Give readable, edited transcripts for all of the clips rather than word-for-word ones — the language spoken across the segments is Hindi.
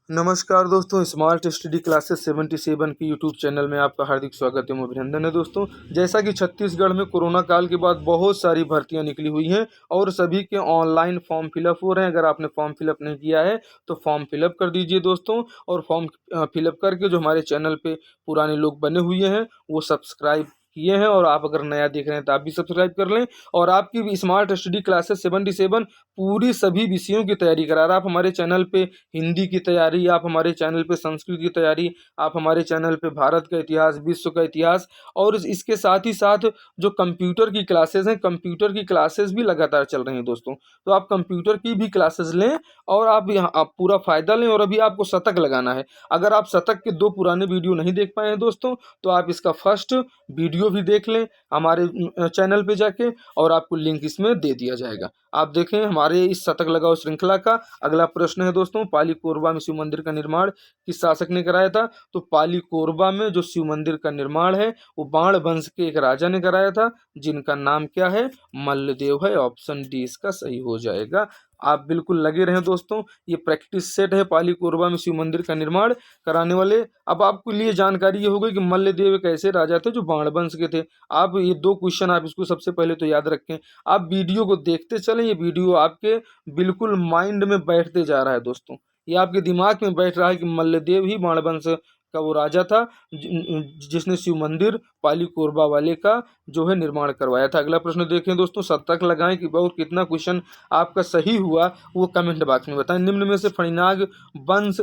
नमस्कार दोस्तों, स्मार्ट स्टडी क्लासेस 77 की यूट्यूब चैनल में आपका हार्दिक स्वागत एवं अभिनंदन है दोस्तों। जैसा कि छत्तीसगढ़ में कोरोना काल के बाद बहुत सारी भर्तियां निकली हुई हैं और सभी के ऑनलाइन फॉर्म फिलअप हो रहे हैं। अगर आपने फॉर्म फिलअप नहीं किया है तो फॉर्म फिलअप कर दीजिए दोस्तों। और फॉर्म फिलअप करके जो हमारे चैनल पे पुराने लोग बने हुए हैं वो सब्सक्राइब किए हैं, और आप अगर नया देख रहे हैं तो आप भी सब्सक्राइब कर लें। और आपकी भी स्मार्ट स्टडी क्लासेस 77 पूरी सभी विषयों की तैयारी करा रहा है। आप हमारे चैनल पे हिंदी की तैयारी, आप हमारे चैनल पे संस्कृत की तैयारी, आप हमारे चैनल पे भारत का इतिहास, विश्व का इतिहास, और इसके साथ ही साथ जो कंप्यूटर की क्लासेस हैं, कंप्यूटर की क्लासेस भी लगातार चल रही हैं दोस्तों। तो आप कंप्यूटर की भी क्लासेस लें और आप यहाँ आप पूरा फ़ायदा लें। और अभी आपको शतक लगाना है। अगर आप शतक के 2 पुराने वीडियो नहीं देख पाए हैं दोस्तों, तो आप इसका फर्स्ट वीडियो भी देख लें हमारे चैनल पे जाके, और आपको लिंक इसमें दे दिया जाएगा। आप देखें हमारे इस शतक लगाओ श्रृंखला का अगला प्रश्न है दोस्तों, पाली कोरबा में शिव मंदिर का निर्माण किस शासक ने कराया था? तो पाली कोरबा में जो शिव मंदिर का निर्माण है वो बाण वंश के एक राजा ने कराया था, जिनका नाम क्या है? मल्लदेव है। ऑप्शन डी इसका सही हो जाएगा। आप बिल्कुल लगे रहें दोस्तों, ये प्रैक्टिस सेट है पाली कोरबा में शिव मंदिर का निर्माण कराने वाले। अब आपके लिए जानकारी ये हो गई कि मल्लदेव एक ऐसे राजा थे जो बाण वंश के थे। आप ये 2 क्वेश्चन आप इसको सबसे पहले तो याद रखें। आप वीडियो को देखते चलें, ये वीडियो आपके बिल्कुल माइंड में बैठते जा रहा है दोस्तों। ये आपके दिमाग में बैठ रहा है कि मल्लदेव ही बाणवंश का वो राजा था जिसने शिव मंदिर पाली कोरबा वाले का जो है निर्माण करवाया था। अगला प्रश्न देखें दोस्तों, शतक लगाएं कि बहुत कितना क्वेश्चन आपका सही हुआ वो कमेंट बॉक्स में बताएं। निम्न में से फणिनाग वंश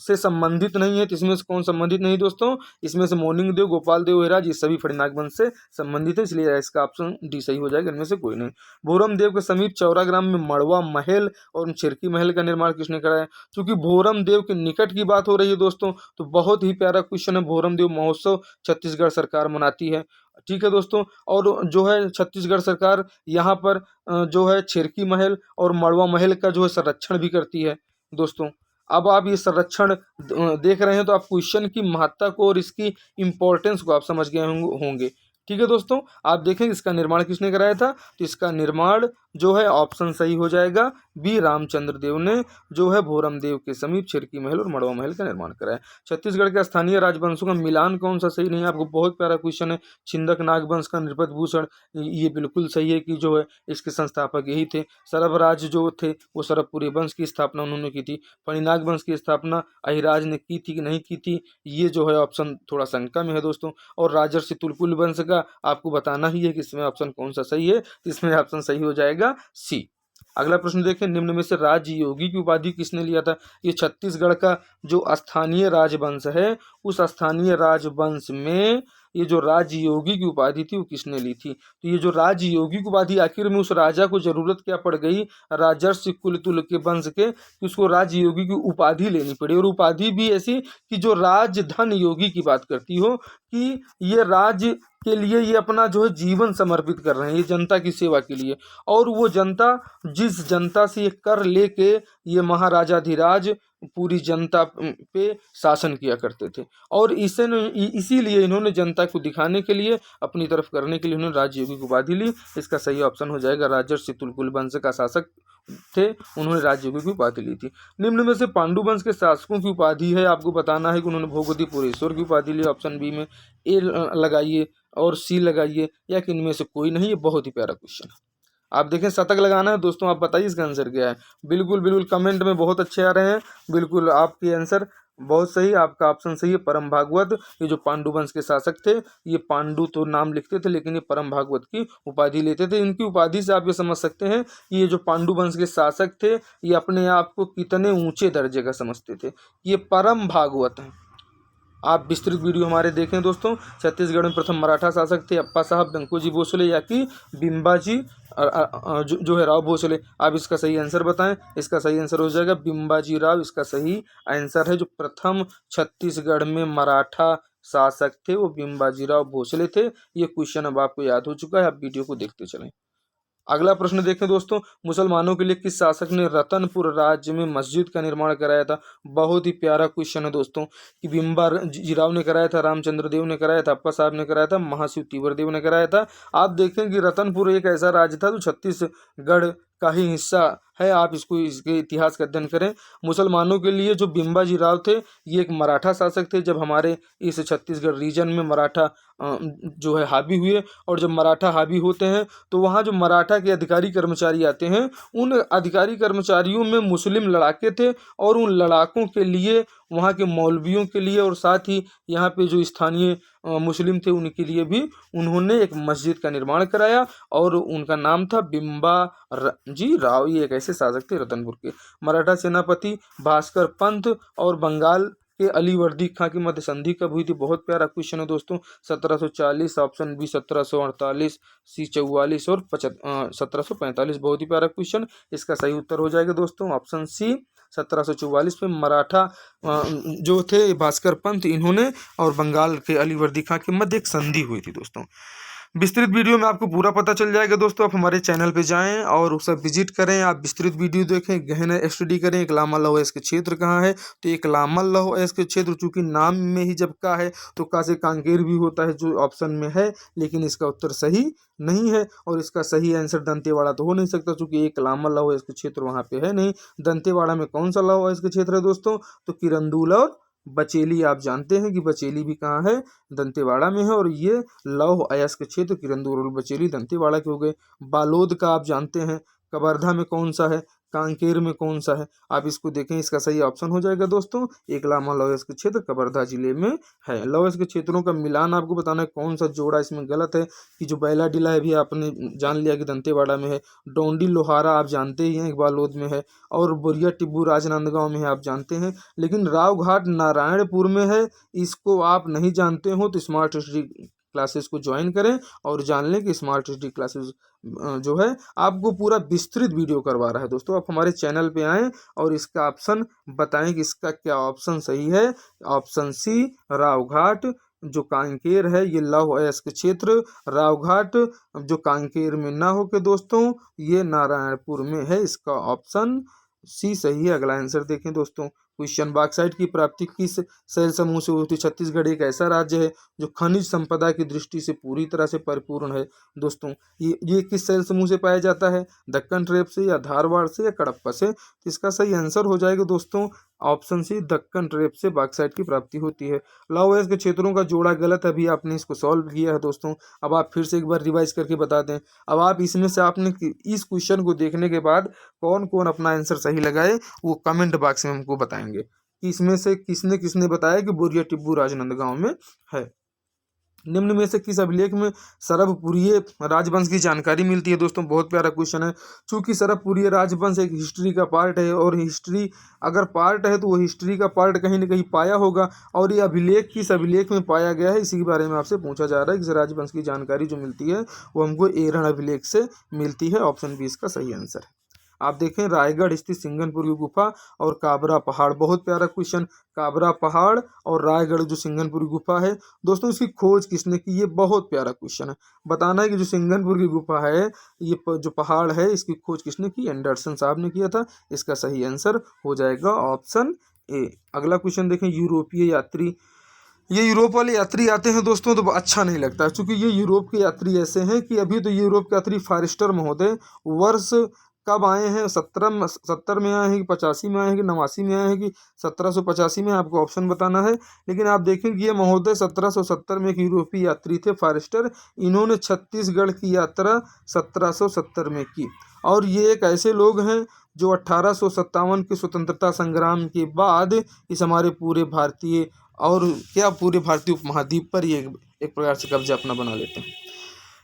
से संबंधित नहीं है, तो इसमें से कौन संबंधित नहीं दोस्तों? इसमें से मोनिंग देव, गोपाल देव हेराज, ये सभी फणिनाग वंश से संबंधित है, इसलिए इसका ऑप्शन डी सही हो जाएगा, इनमें से कोई नहीं। भोरम देव के समीप चौरा ग्राम में मड़वा महल और छिरकी महल का निर्माण किसने कराया? क्योंकि भोरम देव के निकट की बात हो रही है दोस्तों, तो बहुत ही प्यारा क्वेश्चन है। भोरम देव महोत्सव छत्तीसगढ़ सरकार मनाती है, ठीक है दोस्तों। और जो है छत्तीसगढ़ सरकार यहाँ पर जो है छिरकी महल और मड़वा महल का जो है संरक्षण भी करती है दोस्तों। अब आप ये संरक्षण देख रहे हैं तो आप क्वेश्चन की महत्ता को और इसकी इम्पोर्टेंस को आप समझ गए होंगे। ठीक है दोस्तों, आप देखें इसका निर्माण किसने कराया था? तो इसका निर्माण जो है ऑप्शन सही हो जाएगा बी, रामचंद्र देव ने जो है भोरम देव के समीप छिरकी महल और मड़वा महल का निर्माण कराया। छत्तीसगढ़ के स्थानीय राजवंशों का मिलान कौन सा सही नहीं है? आपको बहुत प्यारा क्वेश्चन है। छिंदक नागवंश का नृपत भूषण, ये बिल्कुल सही है कि जो है इसके संस्थापक यही थे। सरभराज जो थे वो सरभपुरी वंश की स्थापना उन्होंने की थी। फणिनाग वंश की स्थापना अहिराज ने की थी कि नहीं की थी, ये जो है ऑप्शन थोड़ा शंका में है दोस्तों। और राजर्षि तुलपुल वंश का आपको बताना ही है कि इसमें ऑप्शन कौन सा सही है, तो इसमें ऑप्शन सही हो जाएगा सी। अगला प्रश्न देखें, निम्न में से राजयोगी की उपाधि किसने लिया था? ये छत्तीसगढ़ का जो स्थानीय राजवंश है, उस स्थानीय राजवंश में ये जो राजयोगी की उपाधि थी वो किसने ली थी? तो ये जो राजयोगी की उपाधि आखिर में उस राजा को जरूरत क्या पड़ गई राजर्षि कुलतुल के वंश के, कि उसको राजयोगी की उपाधि लेनी पड़ी। और उपाधि भी ऐसी कि जो राजधन योगी की बात करती हो, कि ये राज के लिए ये अपना जो है जीवन समर्पित कर रहे हैं, ये जनता की सेवा के लिए। और वो जनता, जिस जनता से ये कर लेके ये महाराजाधिराज पूरी जनता पे शासन किया करते थे, और इसीलिए इन्होंने जनता को दिखाने के लिए, अपनी तरफ करने के लिए उन्होंने राजयोगी की उपाधि ली। इसका सही ऑप्शन हो जाएगा राजर्षि तुलकुल वंश का शासक थे, उन्होंने राजयोगी की उपाधि ली थी। निम्न में से पांडु वंश के शासकों की उपाधि है, आपको बताना है कि उन्होंने भोगवतीपुरेश्वर की उपाधि ली। ऑप्शन बी में ए लगाइए और सी लगाइए, या कि इनमें से कोई नहीं। ये बहुत ही प्यारा क्वेश्चन है। आप देखें शतक लगाना है दोस्तों, आप बताइए इसका आंसर क्या है। बिल्कुल बिल्कुल कमेंट में बहुत अच्छे आ रहे हैं, बिल्कुल आपके आंसर बहुत सही, आपका ऑप्शन सही है परम भागवत। ये जो पांडु वंश के शासक थे, ये पांडु तो नाम लिखते थे लेकिन ये परम भागवत की उपाधि लेते थे। इनकी उपाधि से आप ये समझ सकते हैं कि ये जो पांडु वंश के शासक थे ये अपने आप को कितने ऊंचे दर्जे का समझते थे। ये परम भागवत हैं। आप विस्तृत वीडियो हमारे देखें दोस्तों। छत्तीसगढ़ में प्रथम मराठा शासक थे अप्पा साहब डंकोजी भोसले, या कि बिम्बाजी जो है राव भोसले। आप इसका सही आंसर बताएं। इसका सही आंसर हो जाएगा बिम्बाजी राव, इसका सही आंसर है। जो प्रथम छत्तीसगढ़ में मराठा शासक थे वो बिम्बाजी राव भोसले थे। ये क्वेश्चन अब आपको याद हो चुका है, आप वीडियो को देखते चलें। अगला प्रश्न देखें दोस्तों, मुसलमानों के लिए किस शासक ने रतनपुर राज्य में मस्जिद का निर्माण कराया था? बहुत ही प्यारा क्वेश्चन है दोस्तों, कि बिम्बा जीराव ने कराया था, रामचंद्र देव ने कराया था, अप्पा साहब ने कराया था, महाशिव तीवर देव ने कराया था। आप देखें कि रतनपुर एक ऐसा राज्य था जो छत्तीसगढ़ का ही हिस्सा है। आप इसके इतिहास का अध्ययन करें। मुसलमानों के लिए जो बिम्बाजी राव थे, ये एक मराठा शासक थे। जब हमारे इस छत्तीसगढ़ रीजन में मराठा जो है हावी हुए, और जब मराठा हावी होते हैं तो वहाँ जो मराठा के अधिकारी कर्मचारी आते हैं, उन अधिकारी कर्मचारियों में मुस्लिम लड़ाके थे, और उन लड़ाकों के लिए, वहाँ के मौलवियों के लिए, और साथ ही यहाँ पे जो स्थानीय मुस्लिम थे उनके लिए भी उन्होंने एक मस्जिद का निर्माण कराया, और उनका नाम था जी राव। ये एक ऐसे शासक थे रतनपुर के। मराठा सेनापति भास्कर पंत और बंगाल के अलीवर्दी खां की मध्य संधि कब हुई थी? बहुत प्यारा क्वेश्चन है दोस्तों। 1740, ऑप्शन बी 1748, सी 44 और 1745। बहुत ही प्यारा क्वेश्चन। इसका सही उत्तर हो जाएगा दोस्तों ऑप्शन सी 1744 में मराठा जो थे भास्कर पंत, इन्होंने और बंगाल के अलीवर्दी खां के मध्य एक संधि हुई थी दोस्तों। विस्तृत वीडियो में आपको पूरा पता चल जाएगा दोस्तों। आप हमारे चैनल पे जाएं और उसे विजिट करें, आप विस्तृत वीडियो देखें, गहन स्टडी करें। एक लामा लौह अयस्क क्षेत्र कहाँ है? तो एक लामा लौह अयस्क क्षेत्र, चूंकि नाम में ही जब का है तो का से कांकेर भी होता है, जो ऑप्शन में है, लेकिन इसका उत्तर सही नहीं है। और इसका सही आंसर दंतेवाड़ा तो हो नहीं सकता, चूंकि एक लामा लौह अयस्क क्षेत्र वहाँ पे है नहीं। दंतेवाड़ा में कौन सा लौह अयस्क क्षेत्र है दोस्तों? तो किरंदुल और बचेली। आप जानते हैं कि बचेली भी कहाँ है? दंतेवाड़ा में है। और ये लौह अयस्क क्षेत्र किरंदुल और बचेली दंतेवाड़ा के हो गए। बालोद का आप जानते हैं, कवर्धा में कौन सा है? कांकेर में कौन सा है? आप इसको देखें, इसका सही ऑप्शन हो जाएगा दोस्तों एक लामा लौह अयस्क क्षेत्र कवर्धा जिले में है। लौह अयस्क क्षेत्रों का मिलान आपको बताना है, कौन सा जोड़ा इसमें गलत है। कि जो बैला डिला है भी आपने जान लिया कि दंतेवाड़ा में है। डोंडी लोहारा आप जानते ही हैं बालोद में है। और बोरिया टिब्बू राजनांदगांव में है, आप जानते हैं। लेकिन रावघाट नारायणपुर में है, इसको आप नहीं जानते हो तो स्मार्ट स्टडी क्लासेस को ज्वाइन करें और जान लें कि स्मार्ट स्टडी क्लासेस जो है आपको पूरा विस्तृत वीडियो करवा रहा है दोस्तों। आप हमारे चैनल पे आएँ और इसका ऑप्शन बताएं कि इसका क्या ऑप्शन सही है। ऑप्शन सी रावघाट जो कांकेर है, ये लौह अयस्क क्षेत्र रावघाट जो कांकेर में ना हो के दोस्तों, ये नारायणपुर में है। इसका ऑप्शन सी सही है। अगला आंसर देखें दोस्तों। क्वेश्चन, बॉक्साइट की प्राप्ति किस शैल समूह से होती है? छत्तीसगढ़ एक ऐसा राज्य है जो खनिज संपदा की दृष्टि से पूरी तरह से परिपूर्ण है दोस्तों। ये किस शैल समूह से पाया जाता है? दक्कन ट्रेप से, या धारवाड़ से, या कडप्पा से? तो इसका सही आंसर हो जाएगा दोस्तों ऑप्शन सी दक्कन ट्रेप से बॉक्साइट की प्राप्ति होती है। लौह अयस्क क्षेत्रों का जोड़ा गलत है, अभी आपने इसको सॉल्व किया है दोस्तों। अब आप फिर से एक बार रिवाइज करके बता दें। अब आप इसमें से आपने इस क्वेश्चन को देखने के बाद कौन कौन अपना आंसर सही लगाए वो कमेंट बॉक्स में हमको बताएंगे कि इसमें से किसने किसने बताया कि बोरिया टिब्बू राजनांदगांव में है। निम्न में से किस अभिलेख में सरभपुरीय राजवंश की जानकारी मिलती है? दोस्तों बहुत प्यारा क्वेश्चन है। चूंकि सरभपुरीय राजवंश एक हिस्ट्री का पार्ट है, और हिस्ट्री अगर पार्ट है तो वो हिस्ट्री का पार्ट कहीं ना कहीं पाया होगा, और ये अभिलेख किस अभिलेख में पाया गया है, इसी के बारे में आपसे पूछा जा रहा है। कि राजवंश की जानकारी जो मिलती है वो हमको एरण अभिलेख से मिलती है। ऑप्शन बी इसका सही आंसर है। आप देखें, रायगढ़ स्थित सिंगनपुर की गुफा और काबरा पहाड़। बहुत प्यारा क्वेश्चन। काबरा पहाड़ और रायगढ़ जो सिंगनपुर की गुफा है दोस्तों, इसकी खोज किसने की? ये बहुत प्यारा क्वेश्चन है। बताना है कि जो सिंगनपुर की गुफा है, ये जो पहाड़ है, इसकी खोज किसने की? एंडरसन साहब ने किया था। इसका सही आंसर हो जाएगा ऑप्शन ए। अगला क्वेश्चन देखें, यूरोपीय यात्री। ये यूरोप वाले यात्री आते हैं दोस्तों तो अच्छा नहीं लगता, क्योंकि ये यूरोप के यात्री ऐसे हैं कि अभी तो यूरोप के यात्री फॉरेस्टर महोदय वर्ष कब आए हैं? 70 में आए हैं कि 85 में आए हैं कि 89 में आए हैं कि 1785 में? आपको ऑप्शन बताना है। लेकिन आप देखें कि ये महोदय 1770 में एक यूरोपीय यात्री थे फॉरेस्टर। इन्होंने छत्तीसगढ़ की यात्रा 1770 में की। और ये एक ऐसे लोग हैं जो 1857 के स्वतंत्रता संग्राम के बाद इस हमारे पूरे भारतीय और क्या पूरे भारतीय उपमहाद्वीप पर ये एक प्रकार से कब्जा अपना बना लेते हैं।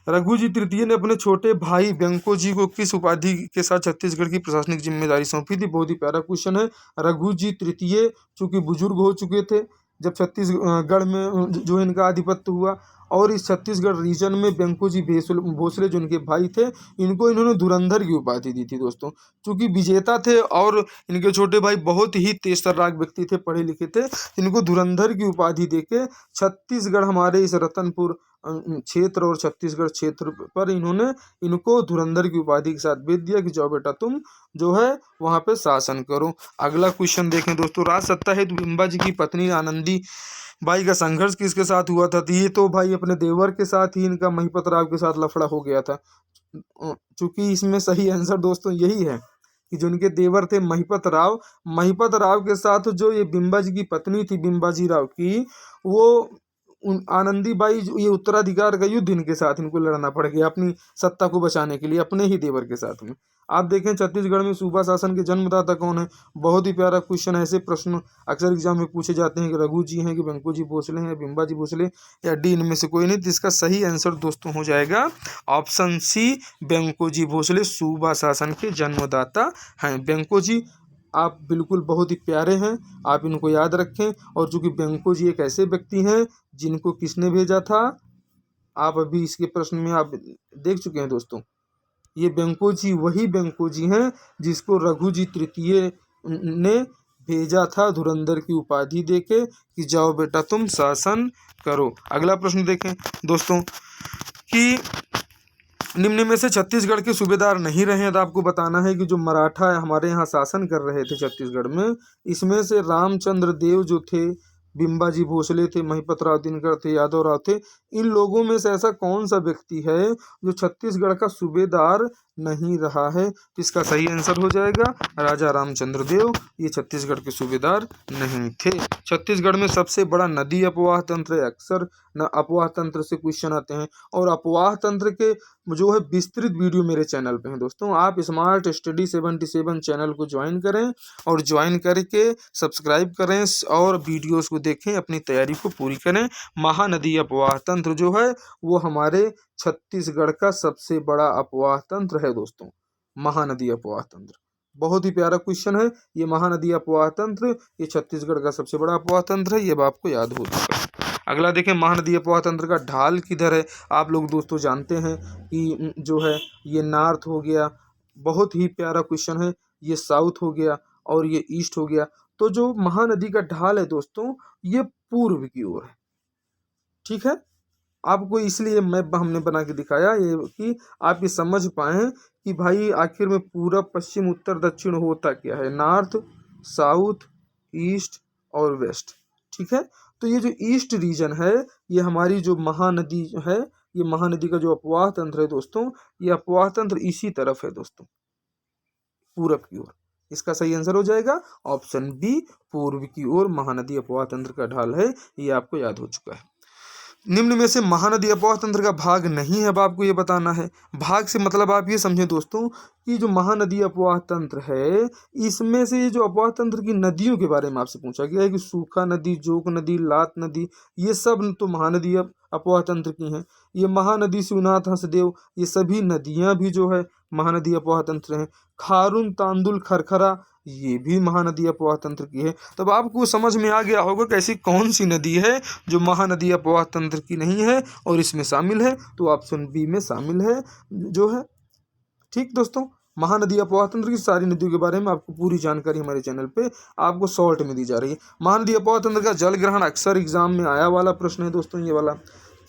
रघु जी तृतीय ने अपने छोटे भाई व्यंको जी को किस उपाधि के साथ छत्तीसगढ़ की प्रशासनिक जिम्मेदारी सौंपी थी? बहुत ही प्यारा क्वेश्चन है। रघु जी तृतीय चूंकि बुजुर्ग हो चुके थे जब छत्तीसगढ़ में जो इनका आधिपत्य हुआ, और इस छत्तीसगढ़ रीजन में व्यंको जी भोसले जो इनके भाई थे, इनको इन्होंने धुरंधर की उपाधि दी थी दोस्तों। चूंकि विजेता थे और इनके छोटे भाई बहुत ही तेज तर्राक व्यक्ति थे, पढ़े लिखे थे, इनको धुरंधर की उपाधि देके छत्तीसगढ़ हमारे इस रतनपुर क्षेत्र और छत्तीसगढ़ क्षेत्र पर इनको धुरंधर की उपाधि के साथ भेज दिया कि जाओ बेटा तुम जो है वहाँ पे शासन करो। अगला क्वेश्चन देखें दोस्तों, राज सत्ता हेतु बिम्बा जी की पत्नी आनंदी बाई का संघर्ष किसके साथ हुआ था? तो ये तो भाई अपने देवर के साथ ही इनका महिपत राव के साथ लफड़ा हो गया था। चूंकि इसमें सही आंसर दोस्तों यही है कि जो इनके देवर थे महिपत राव के साथ जो ये बिंबाजी की पत्नी थी बिंबाजी राव की, वो आनंदी बाई ये उत्तराधिकार का युद्ध इनके साथ इनको लड़ना पड़ गया अपनी सत्ता को बचाने के लिए अपने ही देवर के साथ में। आप देखें छत्तीसगढ़ में सूबा शासन के जन्मदाता कौन है? बहुत ही प्यारा क्वेश्चन है। ऐसे प्रश्न अक्सर एग्जाम में पूछे जाते हैं कि रघु जी हैं कि बंकू जी भोसले हैं, बिंबा जी भोसले या डी इनमें से कोई नहीं। जिसका सही आंसर दोस्तों हो जाएगा ऑप्शन सी, बंकू जी भोसले सूबा शासन के जन्मदाता हैं। बंकू जी आप बिल्कुल बहुत ही प्यारे हैं, आप इनको याद रखें। और चूंकि बंकू जी एक ऐसे व्यक्ति हैं जिनको किसने भेजा था, आप अभी इसके प्रश्न में आप देख चुके हैं दोस्तों। ये बंको जी वही बंको जी हैं जिसको रघु जी तृतीय ने भेजा था धुरंधर की उपाधि देके कि जाओ बेटा तुम शासन करो। अगला प्रश्न देखें दोस्तों कि निम्न में से छत्तीसगढ़ के सूबेदार नहीं रहे। तो आपको बताना है कि जो मराठा हमारे यहाँ शासन कर रहे थे छत्तीसगढ़ में, इसमें से रामचंद्र देव जो थे, बिंबाजी भोसले थे, महिपत राव दिनकर थे, यादव राव थे। इन लोगों में से ऐसा कौन सा व्यक्ति है जो छत्तीसगढ़ का सूबेदार नहीं रहा है? तो इसका सही आंसर हो जाएगा राजा रामचंद्र देव। ये छत्तीसगढ़ के सूबेदार नहीं थे। छत्तीसगढ़ में सबसे बड़ा नदी अपवाह तंत्र है। अक्सर न अपवाह तंत्र से क्वेश्चन आते हैं और अपवाह तंत्र के जो है विस्तृत वीडियो मेरे चैनल पे हैं दोस्तों। आप स्मार्ट स्टडी 77 चैनल को ज्वाइन करें और ज्वाइन करके सब्सक्राइब करें और वीडियोस को देखें, अपनी तैयारी को पूरी करें। महानदी अपवाह तंत्र जो है वो हमारे छत्तीसगढ़ का सबसे बड़ा अपवाह तंत्र है दोस्तों। महानदी अपवाह तंत्र बहुत ही प्यारा क्वेश्चन है। ये महानदी अपवाह तंत्र ये छत्तीसगढ़ का सबसे बड़ा अपवाह तंत्र है, ये आपको याद हो चुका है। अगला देखें महानदी अपवाह तंत्र का ढाल किधर है? आप लोग दोस्तों जानते हैं कि जो है ये नॉर्थ हो गया, बहुत ही प्यारा क्वेश्चन है। ये साउथ हो गया और ये ईस्ट हो गया। तो जो महानदी का ढाल है दोस्तों ये पूर्व की ओर है। ठीक है, आपको इसलिए मैप हमने बना के दिखाया ये कि आप ये समझ पाएं कि भाई आखिर में पूरब पश्चिम उत्तर दक्षिण होता क्या है, नॉर्थ साउथ ईस्ट और वेस्ट। ठीक है, तो ये जो ईस्ट रीजन है ये हमारी जो महानदी है, ये महानदी का जो अपवाह तंत्र है दोस्तों, ये अपवाह तंत्र इसी तरफ है दोस्तों, पूरब की ओर। इसका सही आंसर हो जाएगा ऑप्शन बी, पूर्व की ओर महानदी अपवाह तंत्र का ढाल है। ये आपको याद हो चुका है। निम्न में से महानदी अपवाह तंत्र का भाग नहीं है। अब आपको ये बताना है भाग से मतलब आप ये समझे दोस्तों कि जो महानदी अपवाह तंत्र है इसमें से ये जो अपवाह तंत्र की नदियों के बारे में आपसे पूछा गया है कि सूखा नदी, जोक नदी, लात नदी, ये सब तो महानदी अपवाह तंत्र की हैं। ये महानदी, शिवनाथ, हंसदेव, ये सभी नदियां भी जो है महानदी अपवाह तंत्र हैं। खारून, तांदुल, खरखरा ये भी महानदी अपवाह तंत्र की है। तब आपको समझ में आ गया होगा कि ऐसी कौन सी नदी है जो महानदी अपवाह तंत्र की नहीं है और इसमें शामिल है। तो ऑप्शन बी में शामिल है जो है। ठीक दोस्तों, महानदी अपवाह तंत्र की सारी नदियों के बारे में आपको पूरी जानकारी हमारे चैनल पे आपको शॉर्ट में दी जा रही है। महानदी अपवाह तंत्र का जल ग्रहण अक्सर एग्जाम में आया वाला प्रश्न है दोस्तों ये वाला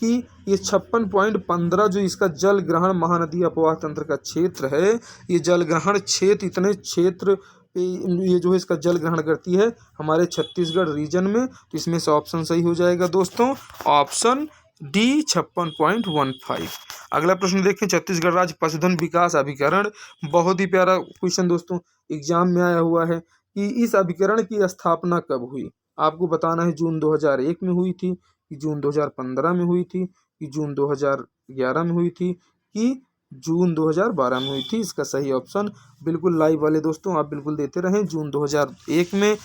कि ये 56.15 जो इसका जल ग्रहण महानदी अपवाह तंत्र का क्षेत्र है, ये जल ग्रहण क्षेत्र इतने क्षेत्र पे ये जो है इसका जल ग्रहण करती है हमारे छत्तीसगढ़ रीजन में। तो इसमें से ऑप्शन सही हो जाएगा दोस्तों ऑप्शन डी 56.15। अगला प्रश्न देखें छत्तीसगढ़ राज्य पशुधन विकास अभिकरण। बहुत ही प्यारा क्वेश्चन दोस्तों एग्जाम में आया हुआ है कि इस अभिकरण की स्थापना कब हुई। आपको बताना है जून 2001 में हुई थी कि जून 2015 में हुई थी कि जून 2011 में हुई थी कि जून 2012 में हुई थी। इसका सही ऑप्शन बिल्कुल लाइव वाले दोस्तों आप बिल्कुल देते रहें। जून 2001 में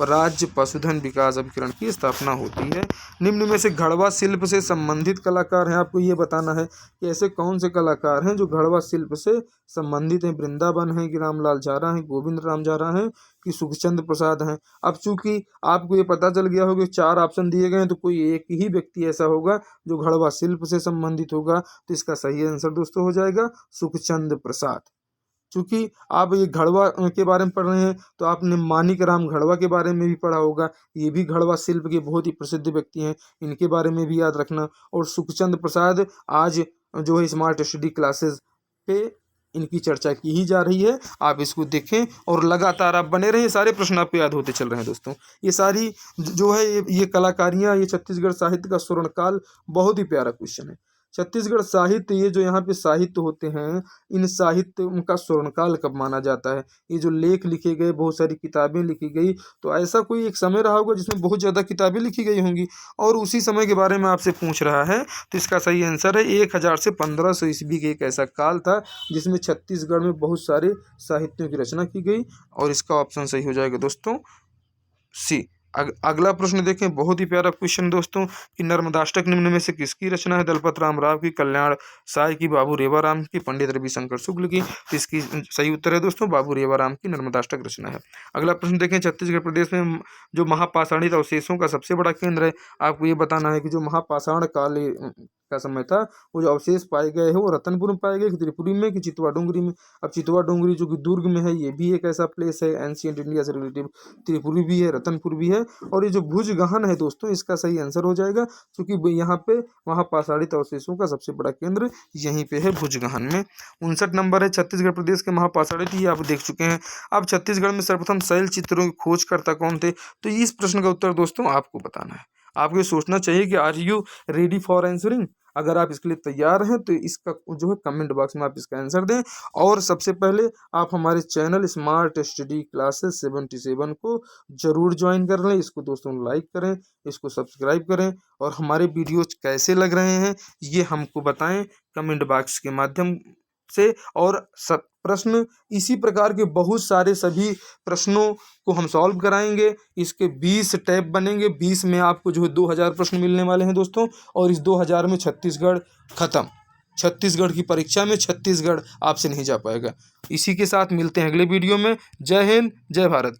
राज्य पशुधन विकास अभिकरण की स्थापना होती है। निम्न में से घड़वा शिल्प से संबंधित कलाकार हैं। आपको ये बताना है कि ऐसे कौन से कलाकार हैं जो घड़वा शिल्प से संबंधित हैं। वृंदावन है कि रामलाल झारा हैं, गोविंद राम झारा हैं कि सुखचंद्र प्रसाद हैं। अब चूंकि आपको ये पता चल गया होगा 4 ऑप्शन दिए गए हैं तो कोई एक ही व्यक्ति ऐसा होगा जो घड़वा शिल्प से संबंधित होगा। तो इसका सही आंसर दोस्तों हो जाएगा सुखचंद्र प्रसाद। चूंकि आप ये घड़वा के बारे में पढ़ रहे हैं तो आपने मानिक राम घड़वा के बारे में भी पढ़ा होगा। ये भी घड़वा शिल्प के बहुत ही प्रसिद्ध व्यक्ति हैं, इनके बारे में भी याद रखना। और सुखचंद्र प्रसाद आज जो है स्मार्ट स्टडी क्लासेस पे इनकी चर्चा की ही जा रही है। आप इसको देखें और लगातार आप बने रहें, सारे प्रश्न आपको याद होते चल रहे हैं दोस्तों। ये सारी जो है ये कलाकारियाँ, ये छत्तीसगढ़ साहित्य का स्वर्णकाल, बहुत ही प्यारा क्वेश्चन है। छत्तीसगढ़ साहित्य, ये जो यहाँ पे साहित्य होते हैं, इन साहित्य उनका स्वर्णकाल कब माना जाता है? ये जो लेख लिखे गए, बहुत सारी किताबें लिखी गई, तो ऐसा कोई एक समय रहा होगा जिसमें बहुत ज़्यादा किताबें लिखी गई होंगी और उसी समय के बारे में आपसे पूछ रहा है। तो इसका सही आंसर है 1000 से 1500 ईस्वी के एक ऐसा काल था जिसमें छत्तीसगढ़ में बहुत सारे साहित्यों की रचना की गई और इसका ऑप्शन सही हो जाएगा दोस्तों सी। अगला प्रश्न देखें, बहुत ही प्यारा क्वेश्चन दोस्तों, कि नर्मदाष्टक निम्न में से किसकी रचना है? दलपत राम राव की, कल्याण साय की, बाबू रेवाराम की, पंडित रविशंकर शुक्ल की। तो इसकी सही उत्तर है दोस्तों बाबू रेवाराम की नर्मदाष्टक रचना है। अगला प्रश्न देखें, छत्तीसगढ़ प्रदेश में जो महापाषाणित अवशेषों का सबसे बड़ा केंद्र है, आपको ये बताना है कि जो महापाषाण काल का समय था, वो जो अवशेष पाए गए हैं वो रतनपुर में पाए गए, कि त्रिपुरी में, कि चितवा डूंगरी में। अब चितवा डूंगरी जो कि दुर्ग में है, ये भी एक ऐसा प्लेस है एंशियंट इंडिया से रिलेटिव। त्रिपुरी भी है, रतनपुर भी है, और ये जो भुज गहन है दोस्तों, इसका सही आंसर हो जाएगा, क्योंकि यहाँ पे महापाषाणित अवशेषों का सबसे बड़ा केंद्र यहीं पे है, भुज गहन में। 59 नंबर है, छत्तीसगढ़ प्रदेश के महापाषाणित, ये आप देख चुके हैं। अब छत्तीसगढ़ में सर्वप्रथम शैल चित्रों की खोजकर्ता कौन थे? तो इस प्रश्न का उत्तर दोस्तों आपको बताना है। आपको ये सोचना चाहिए कि are you ready for answering. अगर आप इसके लिए तैयार हैं तो इसका जो है कमेंट बॉक्स में आप इसका आंसर दें, और सबसे पहले आप हमारे चैनल स्मार्ट स्टडी क्लासेस 77 को जरूर ज्वाइन कर लें। इसको दोस्तों लाइक करें, इसको सब्सक्राइब करें, और हमारे वीडियोज कैसे लग रहे हैं ये हमको बताएं कमेंट बॉक्स के माध्यम से। और सब प्रश्न इसी प्रकार के बहुत सारे सभी प्रश्नों को हम सॉल्व कराएंगे। इसके 20 टैब बनेंगे, 20 में आपको जो है 2000 प्रश्न मिलने वाले हैं दोस्तों, और इस 2000 में छत्तीसगढ़ खत्म। छत्तीसगढ़ की परीक्षा में छत्तीसगढ़ आपसे नहीं जा पाएगा। इसी के साथ मिलते हैं अगले वीडियो में। जय हिंद, जय भारत।